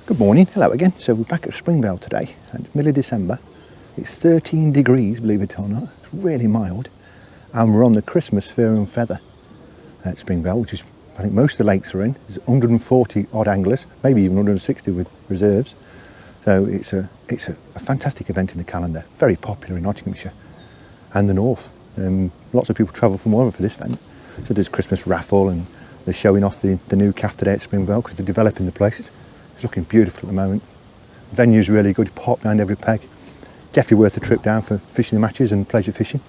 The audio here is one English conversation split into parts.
Good morning, hello again. So we're back at Springvale today, and it's middle of December. It's 13 degrees, believe it or not. It's really mild. And we're on the Christmas Fur and Feather at Springvale, which is, I think most of the lakes are in. There's 140 odd anglers, maybe even 160 with reserves. So it's a fantastic event in the calendar, very popular in Nottinghamshire and the north. Lots of people travel from all over for this event. So there's Christmas raffle, and they're showing off the new calf today at Springvale because they're developing the place. It's looking beautiful at the moment. Venue's really good, you park behind every peg. Definitely worth a trip down for fishing the matches and pleasure fishing.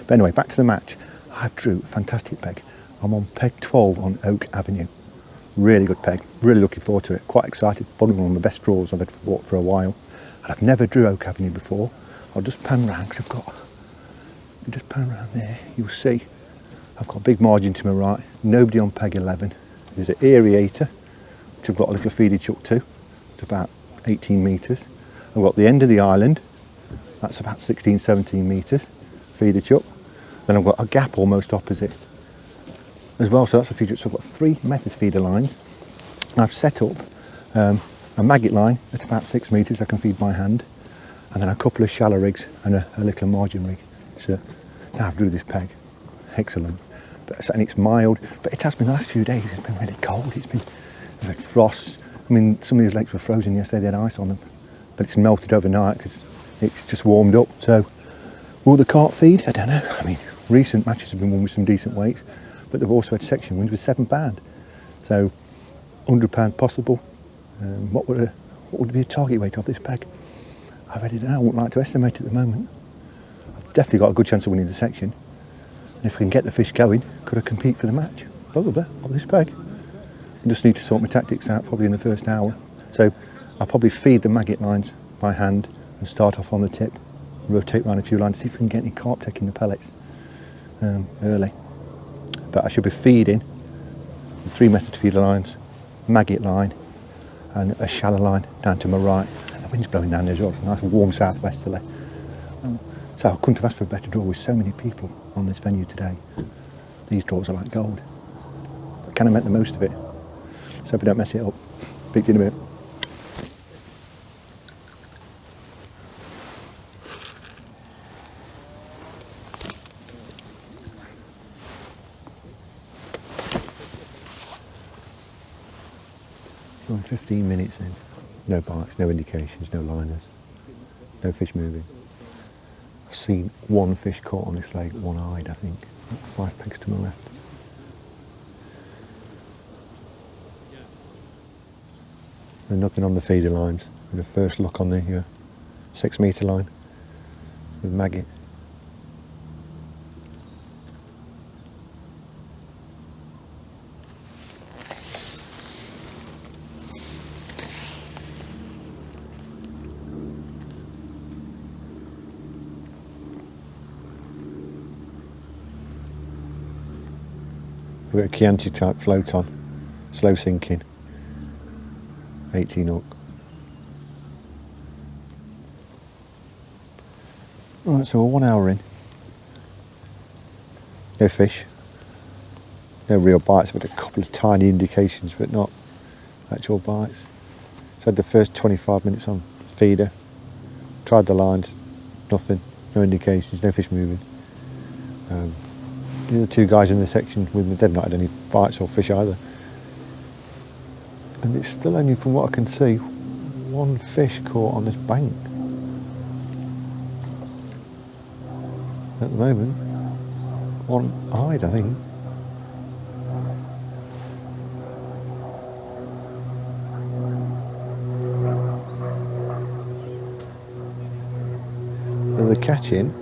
But anyway, back to the match. I've drew a fantastic peg. I'm on peg 12 on Oak Avenue. Really good peg, really looking forward to it. Quite excited, probably one of the best draws I've had for a while. And I've never drew Oak Avenue before. I'll just pan round because just pan around there, you'll see I've got a big margin to my right, nobody on peg 11. There's an aerator, which I've got a little feeder chuck to. It's about 18 metres. I've got the end of the island, that's about 16, 17 metres, feeder chuck. Then I've got a gap almost opposite as well, so that's a feeder chuck. So I've got 3 Methods feeder lines. And I've set up a maggot line at about 6 metres I can feed by hand, and then a couple of shallow rigs and a little margin rig. So now I've drew this peg, excellent. And it's mild, but it has been the last few days, it's been really cold. It's been like frost. I mean, some of these lakes were frozen yesterday, they had ice on them, but it's melted overnight because it's just warmed up. So will the carp feed? I don't know. I mean, recent matches have been won with some decent weights, but they've also had section wins with £7. So £100 possible. What would be a target weight of this peg? I really don't know. I wouldn't like to estimate at the moment. I've definitely got a good chance of winning the section. And if I can get the fish going, could I compete for the match? Probably, on this peg. I just need to sort my tactics out probably in the first hour. So I'll probably feed the maggot lines by hand and start off on the tip, rotate around a few lines, see if we can get any carp taking the pellets early. But I should be feeding the 3 Method feeder lines, maggot line and a shallow line down to my right. And the wind's blowing down there as well, it's a nice warm southwesterly. So I couldn't have asked for a better draw with so many people on this venue today. These draws are like gold. But can I make the most of it? So if I don't mess it up. Speak to you in a minute. I'm 15 minutes in. No bites, no indications, no liners, no fish moving. I've seen 1 fish caught on this lake, one-eyed I think, 5 pegs to my left. And nothing on the feeder lines. With a first look on the 6 metre line with maggot. We've got a Chianti type float on, slow sinking, 18 hook. Right, so we're 1 hour in. No fish, no real bites, but a couple of tiny indications, but not actual bites. So I had the first 25 minutes on feeder, tried the lines, nothing, no indications, no fish moving. The other 2 guys in the section with me, they've not had any bites or fish either. And it's still only, from what I can see, 1 fish caught on this bank. At the moment, 1-eyed, I think. And they're catching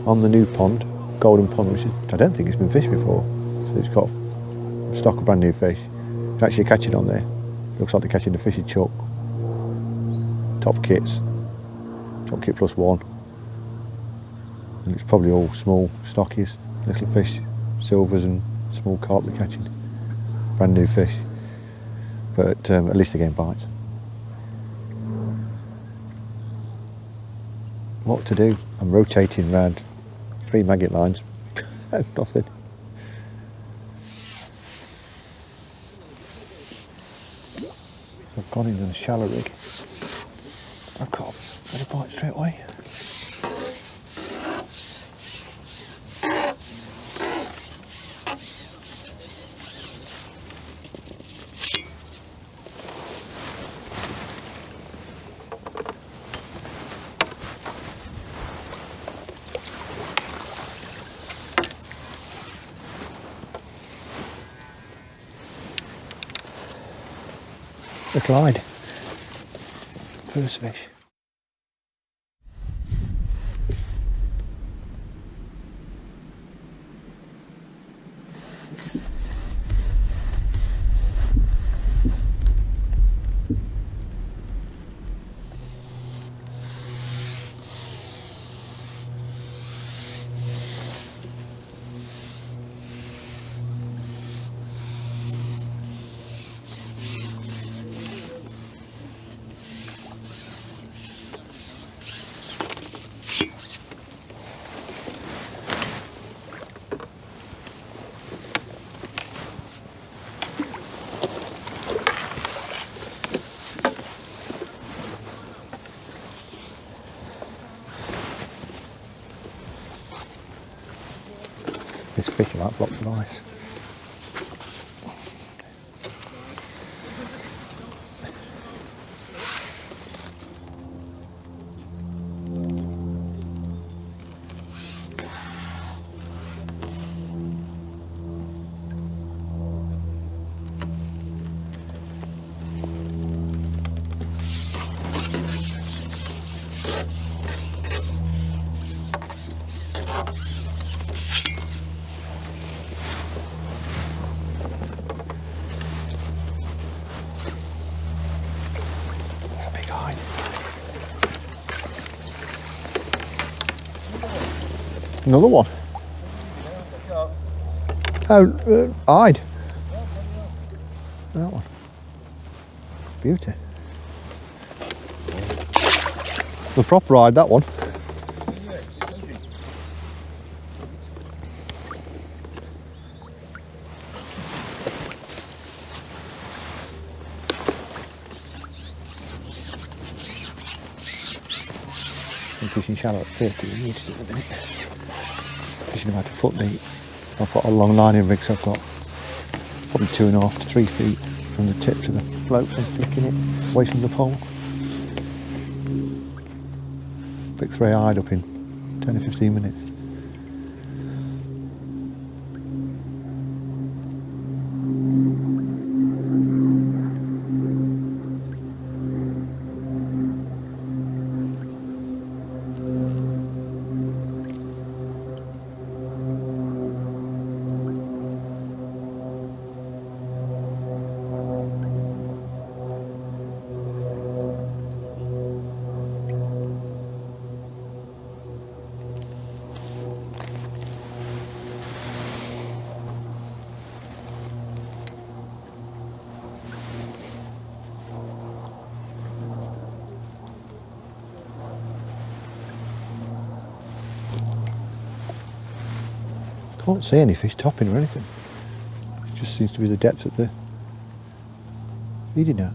on the new pond, Golden Pond, which I don't think it's been fished before. So it's got a stock of brand new fish. They're actually catching on there. Looks like they're catching the fishy chuck. Top kit +1. And it's probably all small stockies, little fish, silvers and small carp they're catching. Brand new fish. But at least they're getting bites. What to do? I'm rotating around 3 maggot lines. Nothing. I've gone into the shallow rig. I've got a bite straight away. The Clyde. First fish. This fish like blocks of ice. Another one. Oh, eyed. That one. Beauty. The proper eyed, that one. I'm fishing shallow at 30 metres at the minute. Fishing about a foot deep. I've got a long lining rig, so I've got probably 2.5 to 3 feet from the tip to the float. I'm flicking it away from the pole. Pick 3 eyed up in 10 or 15 minutes. Can't see any fish topping or anything. It just seems to be the depth that they're feeding at.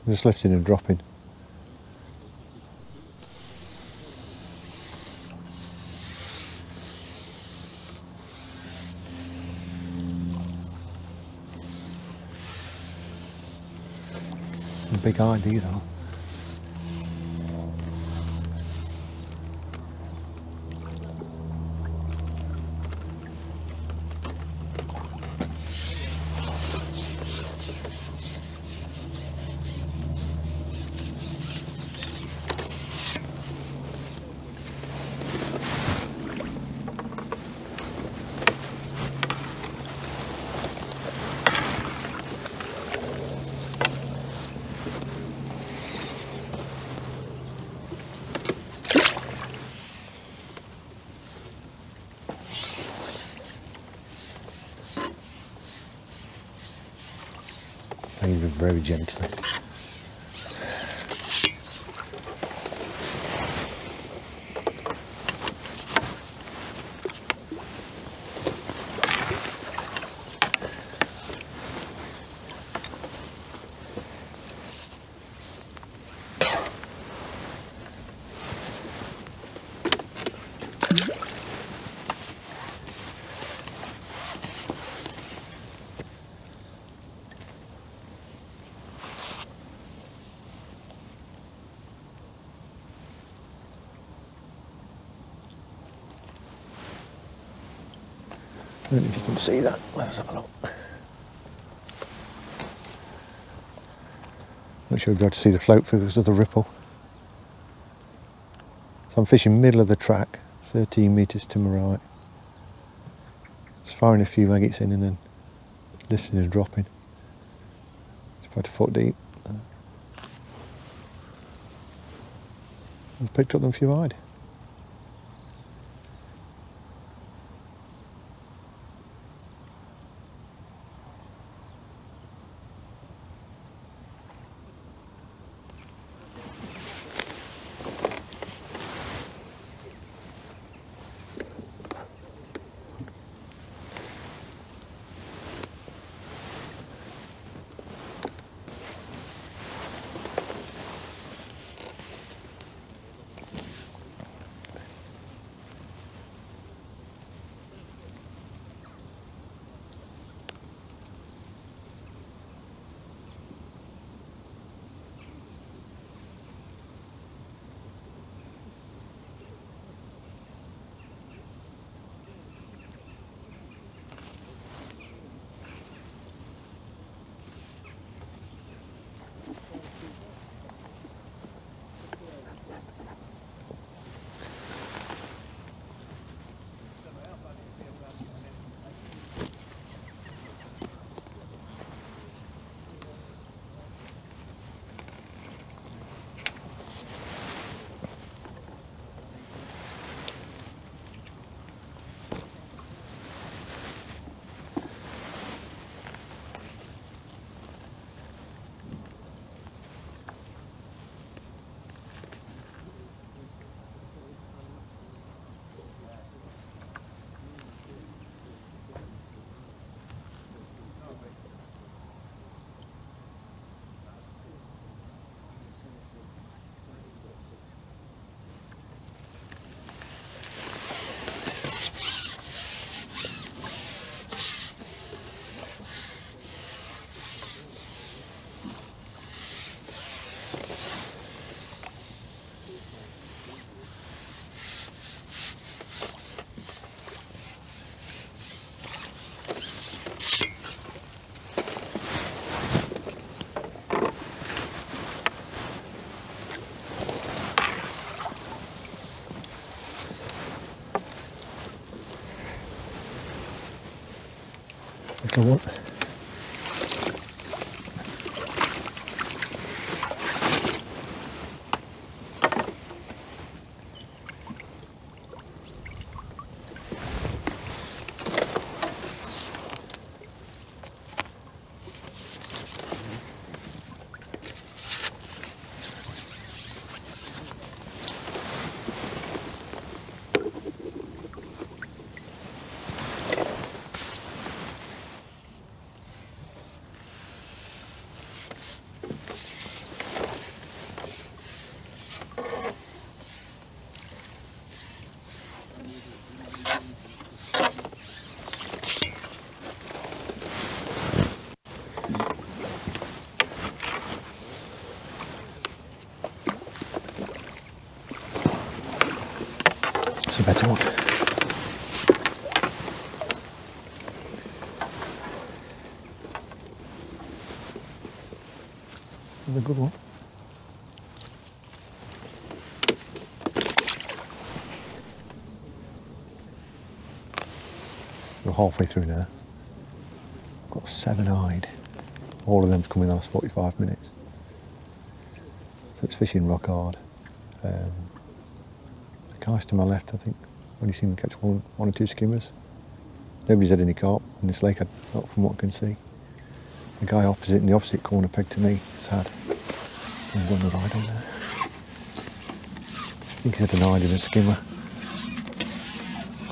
Just lifting and dropping. Big-eyed these are. Moving very gently. I don't know if you can see that. Let's have a look. Not sure you'll be able to see the float because of the ripple. So I'm fishing middle of the track, 13 metres to my right. Just firing a few maggots in and then lifting and dropping. It's about a foot deep. I've picked up them few eyed. Go on. Another good one. We're halfway through now. Got 7-eyed. All of them's coming in the last 45 minutes. So it's fishing rock hard. The guys to my left, I think, when you see me catch one or two skimmers. Nobody's had any carp in this lake, not from what I can see. The guy opposite in the opposite corner peg to me has had. I'm going to ride on there. I think he's had an eye and a skimmer.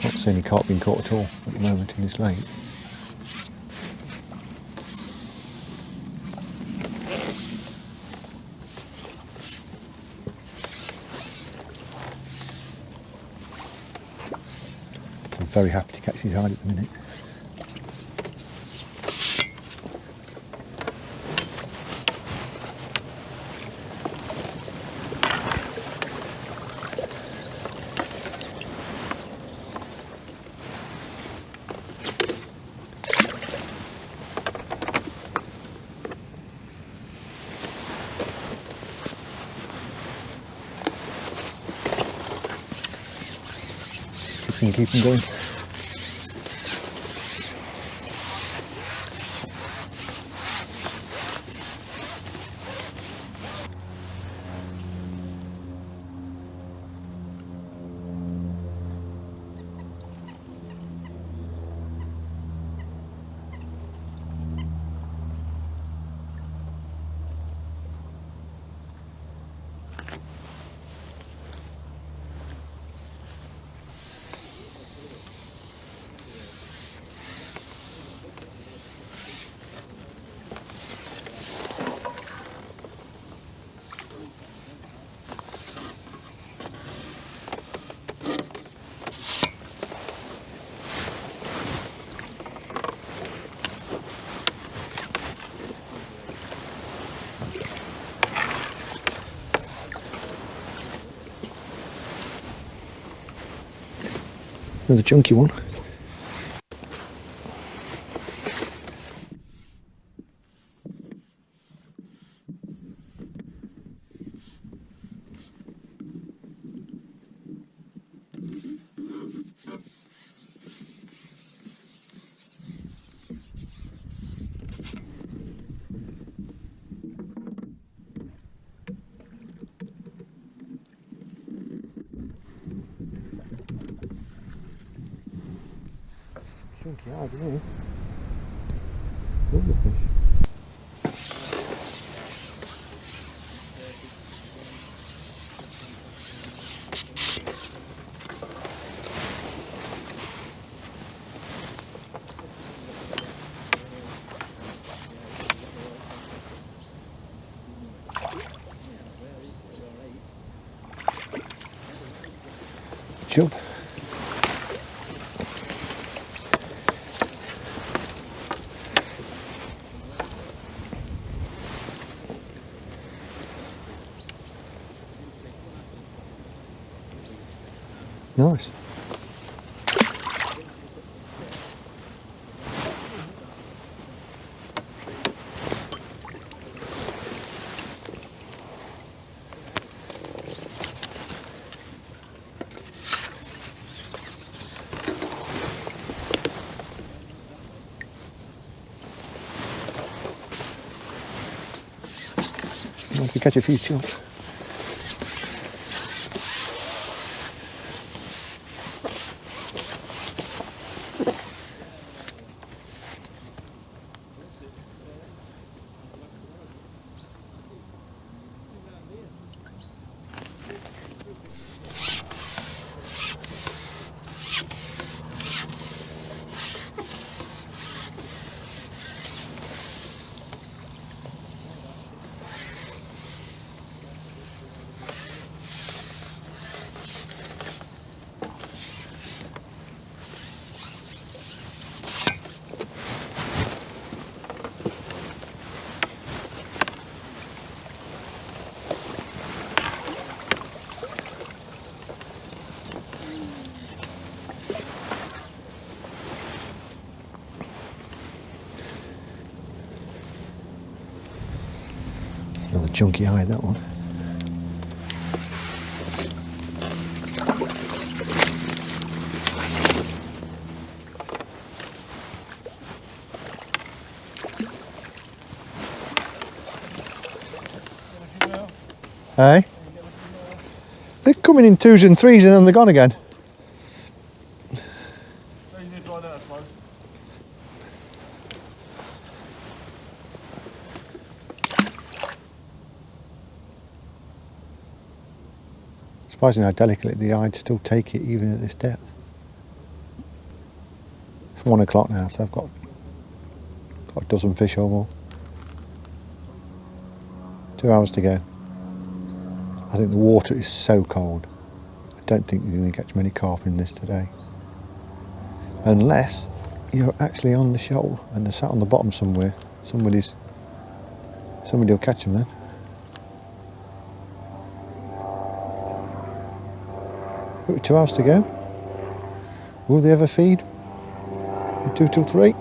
Can't see any carp being caught at all at the moment in this lake. I'm very happy to catch his hide at the minute. Keep them going. Another chunky one. Chunky hard, isn't it? Lovely fish. Chub. Nice. Nice to catch a few chubs. chunky hide, that one. Hey? They're coming in 2s and 3s and then they're gone again. Surprising how delicately the eyed still take it even at this depth. It's 1 o'clock now, so I've got a dozen fish or more. 2 hours to go. I think the water is so cold. I don't think you're going to catch many carp in this today. Unless you're actually on the shoal and they're sat on the bottom somewhere. Somebody will catch them then. Got 2 hours to go. Will they ever feed? 2 till 3.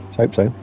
Let's hope so.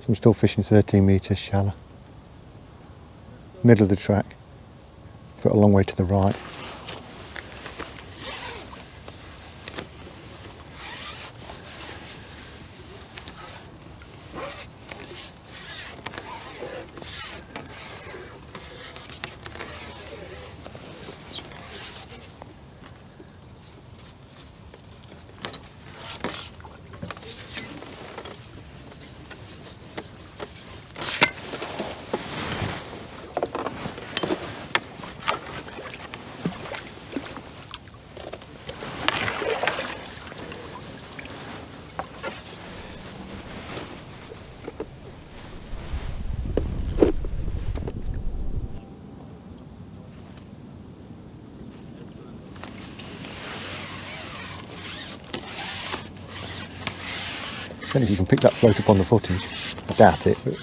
So I'm still fishing 13 metres shallow. Middle of the track, but a long way to the right. I don't know if you can pick that float up on the footage. I doubt it, but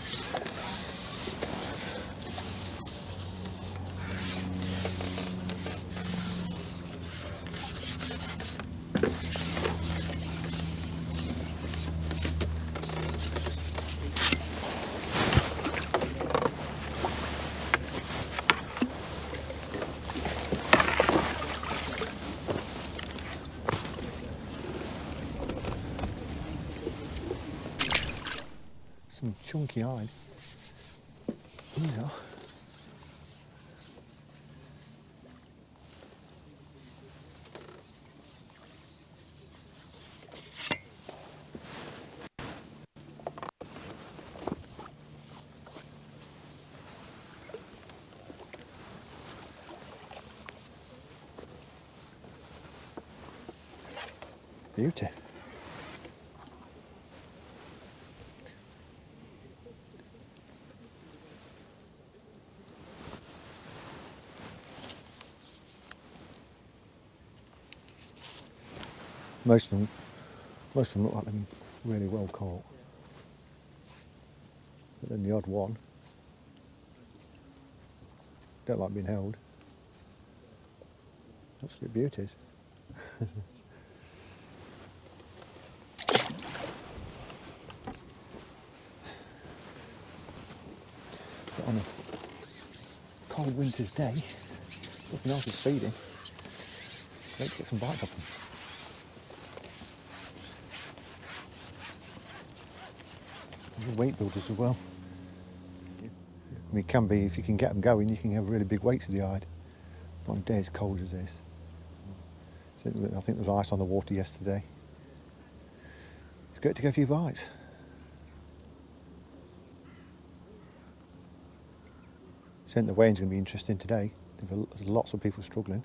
some chunky hide. Yeah. Beauty. Most of them look like they're really well caught. But then the odd one don't like being held. Absolute beauties. But on a cold winter's day, nothing else is feeding. Great to get some bites off them. And the weight builders as well. I mean, it can be, if you can get them going, you can have really big weights of the hide. But on a day as cold as this. I think there was ice on the water yesterday. It's great to get a few bites. I think the weighing's going to be interesting today. There's lots of people struggling.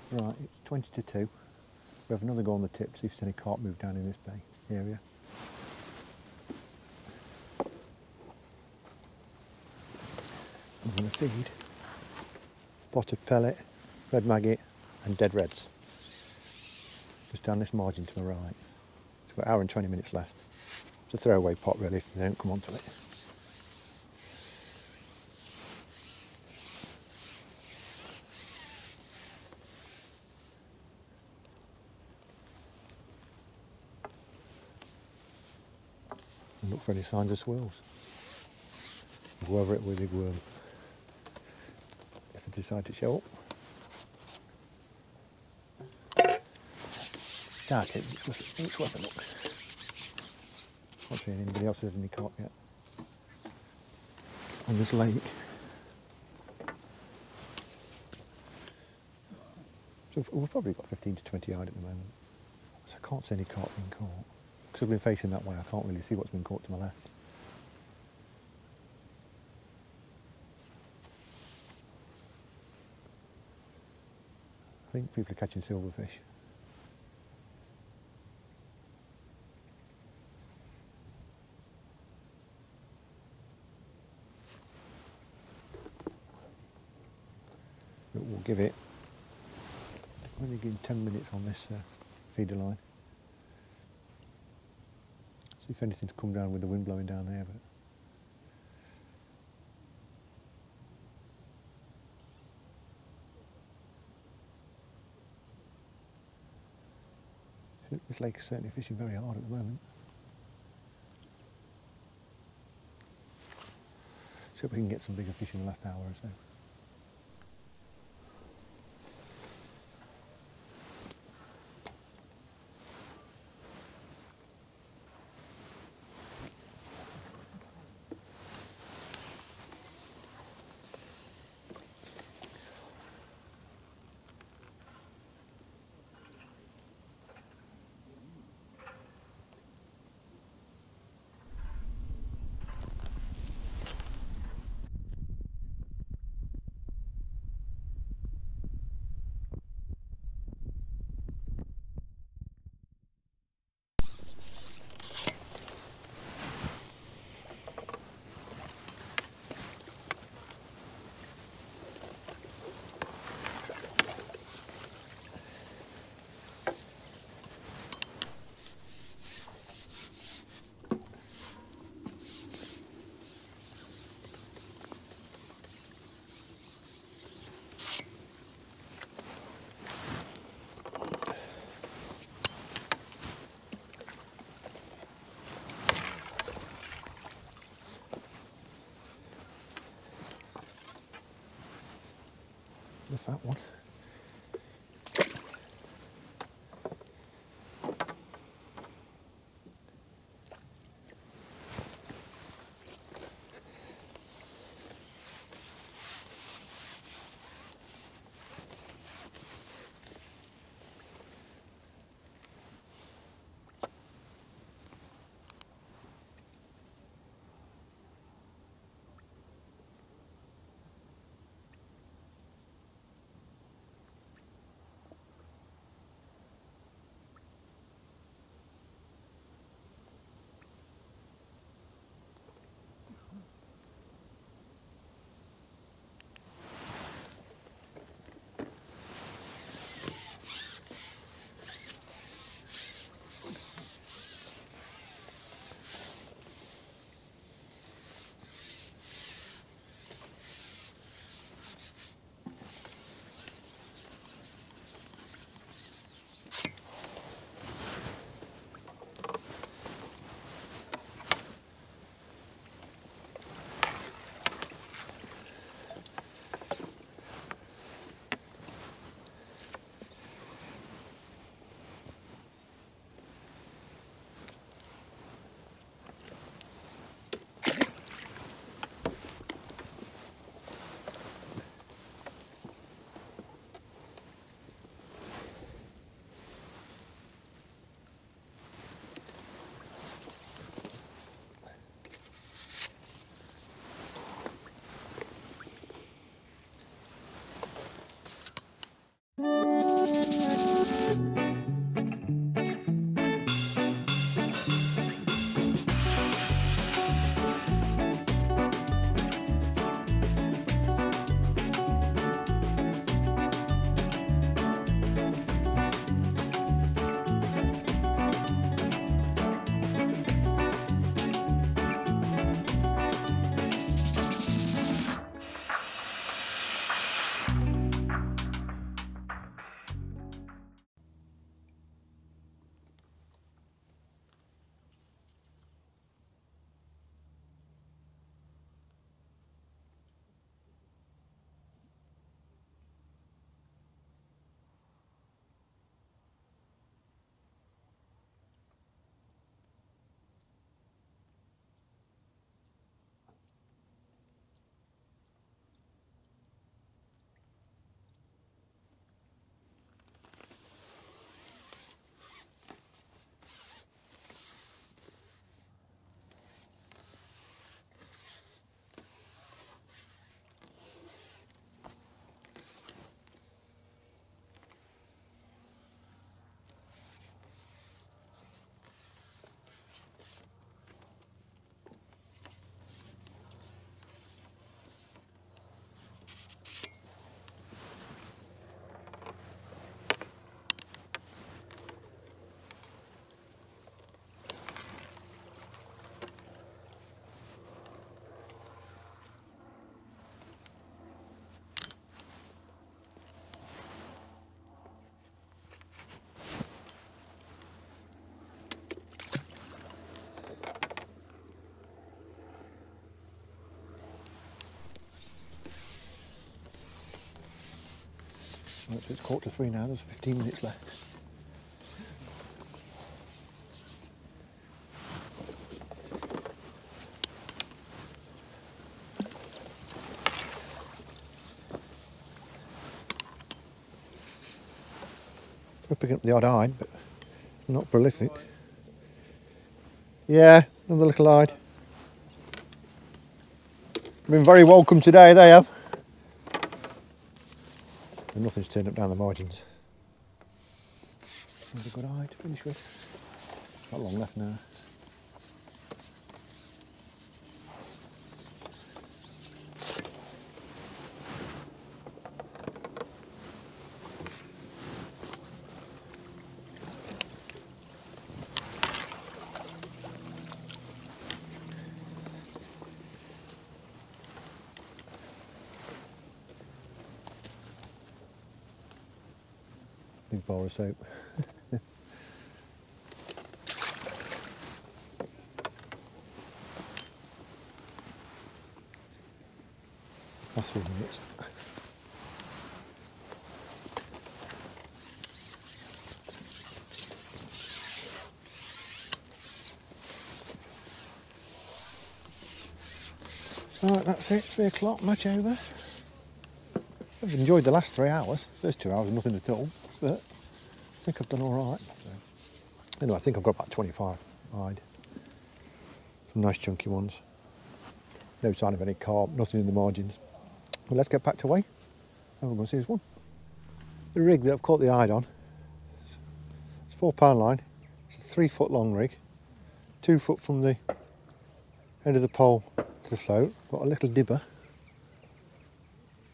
Right, it's 20 to 2. We have another go on the tip, see if there's any carp move down in this bay area. I'm going to feed spotted pellet, red maggot and dead reds. Just down this margin to the right. It's got an hour and 20 minutes left. It's a throwaway pot really if they don't come onto it. And look for any signs of swirls. Go over it with a big worm. If they decide to show up. Doubt it, it's worth a look. Not seeing anybody else has any carp yet. On this lake. So we've probably got 15 to 20 yard at the moment. So I can't see any carp being caught. Because I've been facing that way, I can't really see what's been caught to my left. I think people are catching silverfish. But we'll give it, I'm only giving 10 minutes on this feeder line. See if anything's come down with the wind blowing down there. But this lake is certainly fishing very hard at the moment. See if we can get some bigger fish in the last hour or so. a fat one. Right, so it's 2:45 now, there's 15 minutes left. We're picking up the odd hide, but not prolific. Yeah, another little hide. Been very welcome today, they have. And nothing's turned up down the margins. Another good hide to finish with. Not long left now. Big bar of soap. Last few minutes. Right, that's it, 3 o'clock, match over. I've enjoyed the last 3 hours. First 2 hours, nothing at all, but I think I've done all right. So, anyway, I think I've got about 25 wide. Some nice chunky ones. No sign of any carp, nothing in the margins. Well, let's get back to weigh. And we're going to see this one. The rig that I've caught the hide on, it's a 4 pound line. It's a 3 foot long rig, 2 foot from the end of the pole to the float. Got a little dibber,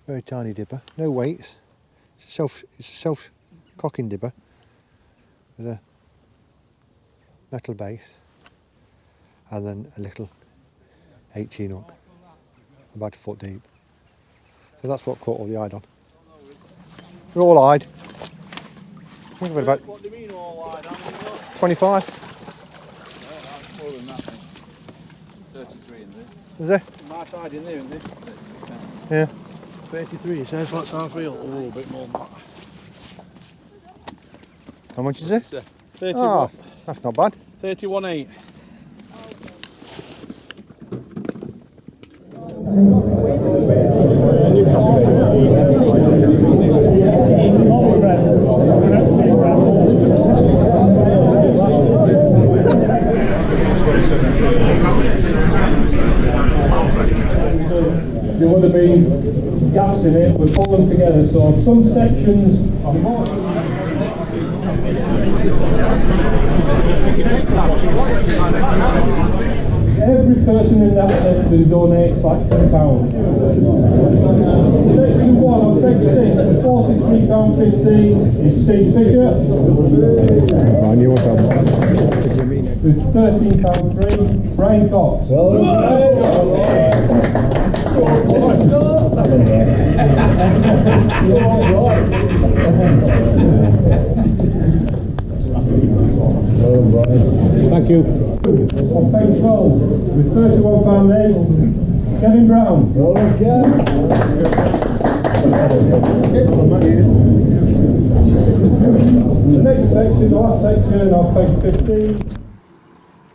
very tiny dibber, no weights. It's a self cocking dibber with a metal base, and then a little 18 hook, about a foot deep. So that's what caught all the hide on. They're all hide. I think about What do you mean all hide? 25. That's more than that. 33 in this. Is there? My side in there, isn't it? Yeah. 33 it says, let's have a feel. Oh, a bit more than that. How much is it? 31. Oh, that's not bad. 31.8. There would have been gaps in it, we pulled them together, so some sections are more. Every person in that section donates like £10. Section 1 on page 6 for £43.50 is Steve Fisher. With £13.3, Brian Cox. Thank you. On page 12 with £31.8, Kevin Brown. The next section, the last section of page 15.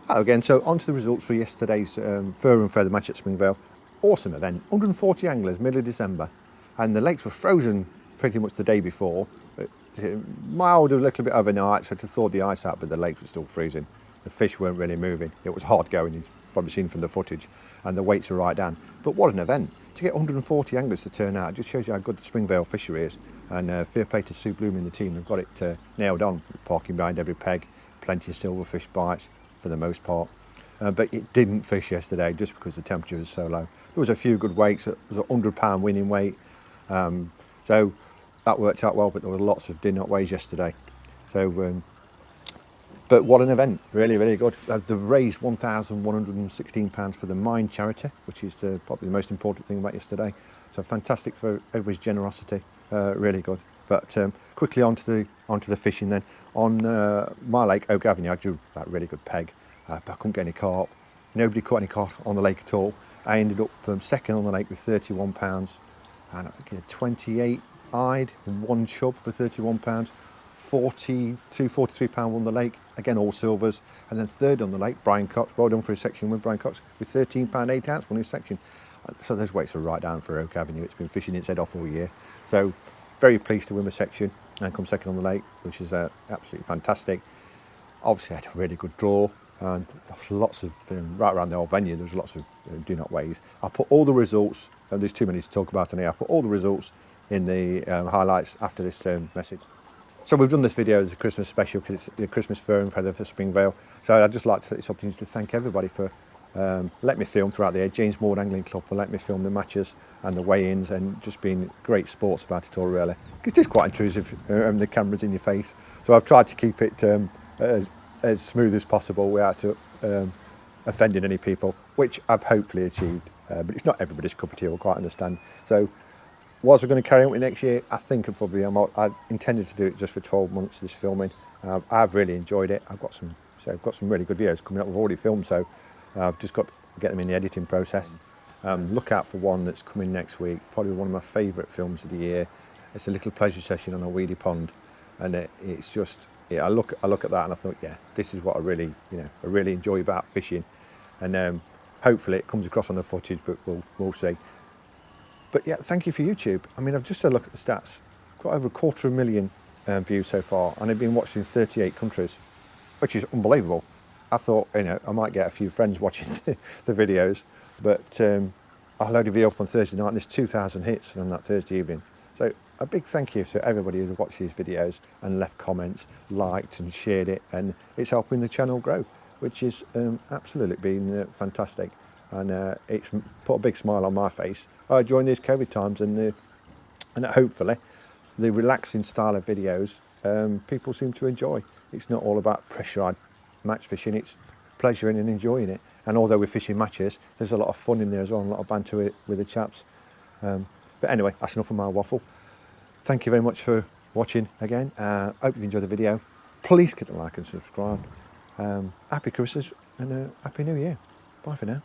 Hello again, so on to the results for yesterday's fur and feather match at Springvale. Awesome event, 140 anglers, middle of December, and the lakes were frozen pretty much the day before. Mild a little bit overnight, so to thaw the ice out, but the lakes were still freezing. The fish weren't really moving. It was hard going, you've probably seen from the footage, and the weights were right down. But what an event. To get 140 anglers to turn out, it just shows you how good the Springvale fishery is. And fair play to Sue Bloom and the team, they've got it nailed on, parking behind every peg, plenty of silverfish bites for the most part. But it didn't fish yesterday just because the temperature was so low. There was a few good weights. There was a £100 winning weight, so that worked out well. But there were lots of did not weighs yesterday. So, but what an event! Really, really good. They've raised £1,116 for the Mine charity, which is probably the most important thing about yesterday. So fantastic for everybody's generosity. Really good. But quickly onto the fishing then. On my lake, Oak Avenue, I drew that really good peg. But I couldn't get any carp. Nobody caught any carp on the lake at all. I ended up second on the lake with £31, and I think 28 eyed and 1 chub for £31. 43 pound won the lake, again all silvers. And then third on the lake, Brian Cox. Well done for his section with Brian Cox with £13 8 ounce won his section. So those weights are right down for Oak Avenue. It's been fishing its head off all year. So very pleased to win my section and come second on the lake, which is absolutely fantastic. Obviously I had a really good draw, and there was lots of right around the whole venue. There was lots of do not weighs. I put all the results, and there's too many to talk about in here. I put all the results in the highlights after this message. So we've done this video as a Christmas special because it's the Christmas fur and feather for Springvale. So I'd just like to take this opportunity to thank everybody for letting me film throughout the year. James Moore Angling Club for letting me film the matches and the weigh-ins, and just being great sports about it all really. Because it is quite intrusive, the camera's in your face. So I've tried to keep it as smooth as possible without offending any people, which I've hopefully achieved. But it's not everybody's cup of tea, I quite understand. So was I going to carry on with next year? I think I intended to do it just for 12 months, this filming. I've really enjoyed it. I've got some really good videos coming up. We've already filmed, so I've just got to get them in the editing process. Look out for one that's coming next week, probably one of my favourite films of the year. It's a little pleasure session on a weedy pond, and it's just, yeah, I look at that and I thought, yeah, this is what I really enjoy about fishing. And Hopefully it comes across on the footage, but we'll see. But yeah, thank you for YouTube. I mean, I've just had a look at the stats. Got over 250,000 views so far, and I've been watched in 38 countries, which is unbelievable. I thought, you know, I might get a few friends watching the videos, but I loaded a video up on Thursday night and there's 2,000 hits on that Thursday evening. So a big thank you to everybody who's watched these videos and left comments, liked and shared it, and it's helping the channel grow, which is absolutely been fantastic. And it's put a big smile on my face during these COVID times, and hopefully the relaxing style of videos people seem to enjoy. It's not all about pressurised match fishing, it's pleasuring and enjoying it. And although we're fishing matches, there's a lot of fun in there as well, and a lot of banter with the chaps. But anyway, that's enough of my waffle. Thank you very much for watching again. Hope you enjoyed the video. Please click the like and subscribe. Happy Christmas and Happy New Year. Bye for now.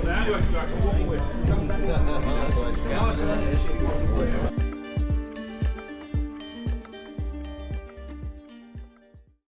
Now you have to go back and walk with.